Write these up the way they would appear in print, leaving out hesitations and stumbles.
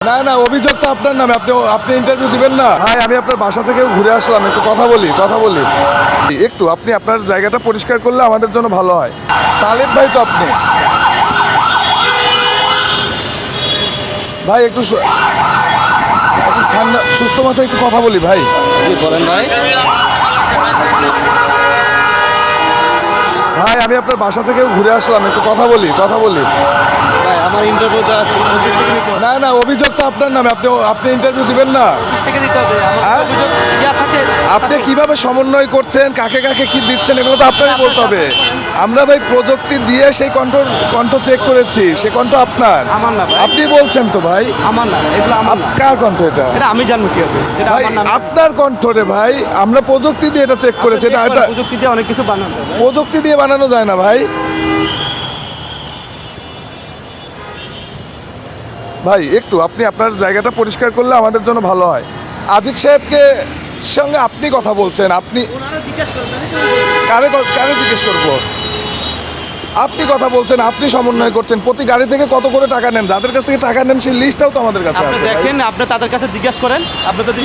না না, অভিযোগ তো আপনার নামে। আপনি ইন্টারভিউ দিবেন না ভাই? আমি আপনার বাসা থেকে ঘুরে আসলাম, একটু কথা বলি। একটু আপনি আপনার জায়গাটা পরিষ্কার করলে আমাদের জন্য ভালো হয়। তালেব ভাই তো আপনি ভাই, একটু ঠান্ডা সুস্থ মাথায় একটু কথা বলি ভাই। জি বলেন ভাই। ভাই আমি আপনার বাসা থেকে ঘুরে আসলাম, একটু কথা বলি। ভাই আমার ইন্টারভিউতে আসছে, অফিস থেকে নিতে হবে। না না, অভিযোগ তো আপনার নামে। আপনি ইন্টারভিউ দিবেন না? অফিস থেকে দিতে হবে। আমার হ্যাঁ? অভিযোগ যা থাকে আপনি কিভাবে সমন্বয় করছেন, কাকে কি দিচ্ছেন, এগুলো তো আপনারই বলতে হবে। আমরা ভাই প্রযুক্তি দিয়ে সেই কণ্ঠ চেক করেছি, সে কণ্ঠ আপনার। আমার না ভাই। আপনি বলছেন তো ভাই। আমার না, এগুলো আমার না। কার কণ্ঠ এটা? এটা আমি জানবো কি হবে, এটা ভাই আমার নাম। আপনার কণ্ঠ রে ভাই, আমরা প্রযুক্তি দিয়ে এটা চেক করেছি। এটা প্রযুক্তি দিয়ে অনেক কিছু বানানো যায়। প্রযুক্তি দিয়ে বানানো যায় না ভাই। ভাই একটু আপনি আপনার জায়গাটা পরিষ্কার করলে আমাদের জন্য ভালো হয়। আজিজ সাহেবকে সঙ্গে আপনি কথা বলছেন, আপনি ওনারা জিজ্ঞেস করবেন, কারে জিজ্ঞেস করবো? আপনি কথা বলছেন, আপনি সমন্বয় করছেন। প্রতি গাড়ি থেকে কত করে টাকা নেন, যাদের কাছ থেকে টাকা নেন সেই লিস্টটাও তো আমাদের কাছে আপনি আছে ভাই। দেখেন, আপনি তাদের কাছে জিজ্ঞেস করেন। আপনি যদি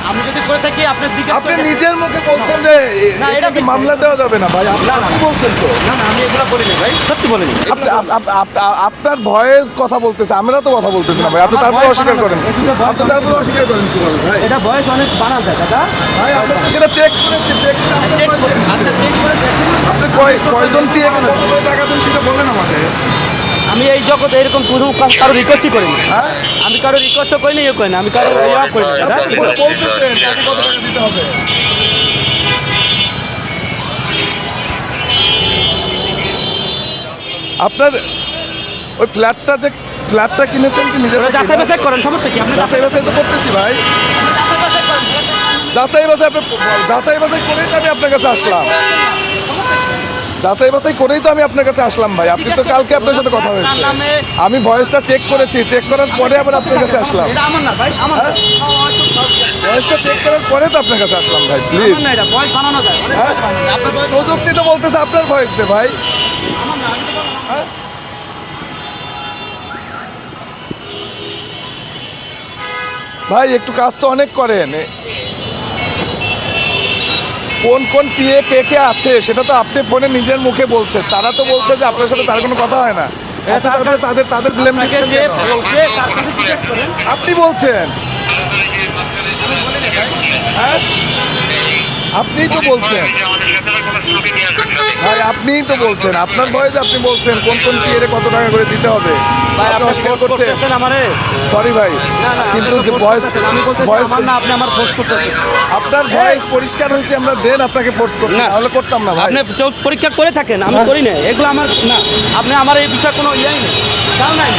আমি যদি করে থাকি আপনি জিজ্ঞেস আপনি করেন। নিজের মুখে বলছেন যে না, এটা এটাকে মামলা দেওয়া যাবে না ভাই। আপনি বলছেন তো। না না, আমি এগুলো বলিনি ভাই, সত্যি বলিনি। আপনার ভয়েস কথা বলতেছে, আমরা তো কথা বলতেছি না ভাই। আপনি আমার তারপরে voice অস্বীকার বানানো করেন। যায়। এটা voice আপনি তারপরে অস্বীকার করেন কিভাবে ভাই? এটা বয়স অনেক বানা যায় দাদা। ভাই আপনি তো সেটা চেক করেছি, চেক করে আচ্ছা চেক করে দেখেন। আপনি কয়জন দিয়ে কত করে টাকা দেন সেটা বলেন আমাকে। আমি এই জগতে এরকম কোনো কারো রিকোয়েস্টই করিনি। হ্যাঁ? আমি কারো রিকোয়েস্টও করিনি, ইয়ে করিনি। আমি কারো ইয়া করিনি দাদা। আপনি বলতেছেন কাকে কত টাকা দিতে হবে। আপনার ওই ফ্ল্যাটটা কিনেছেন কি নিজের ওরা থেকে? যাচাই বাছাই করেন, সমস্যা কি? আপনি যাচাই বাছাই তো করতেছি ভাই। যাচাই বাছাই করেই তো আমি আপনার কাছে আসলাম। ভাই। আপনি তো কালকে আপনার সাথে কথা হয়েছে। আমি ভয়েসটা চেক করেছি, চেক করার পরে আবার আপনার কাছে আসলাম। এটা আমার না ভাই, আমার না। ভয়েসটা চেক করার পরে তো আপনার কাছে আসলাম ভাই, প্লিজ। আমার না, এটা ভয়েস বানানো যায়। অনেক হ্যাঁ? voice বানানো যায়। আপনার voice প্রযুক্তি তো বলতেছে আপনার ভয়েস রে ভাই। আমার না, আমি তো বানানো। হ্যাঁ? ভাই একটু কাজ তো অনেক করেন। কোন পিএ কে আছে সেটা তো আপনি ফোনে নিজের মুখে বলছেন। তারা তো বলছে যে আপনার সাথে তার কোনো কথা হয় না। আপনি তারপরে তাদের ব্লেম আপনাকে দিচ্ছেন যে কেন? বলছে তার কাছে জিজ্ঞেস করেন। আপনি বলছেন। হ্যাঁ? আপনিই তো বলছেন ভাই, আপনিই তো বলছেন। আপনার ভয়েস আপনি বলছেন কোন পিএ কত টাকা করে দিতে হবে। ভাই আপনি আপনি অস্বীকার ফোর্স করছেন। করতেছেন আমারে। সরি ভাই, না না, কিন্তু আপনি যে তো ভয়েস force করতেছেন। আমি বলতেছি আমার না, আপনি আমার ফোর্স করতেছেন। আপনার ভয়েস পরিষ্কার হয়েছে, আমরা দেন আপনাকে ফোর্স করছি, না। তাহলে করতাম না ভাই। আপনি পরীক্ষা করে থাকেন, আমি করি না এগুলো। আমার না, আপনি আমার এই বিষয়ে কোনো ইয়াই নেই, তাও নাই।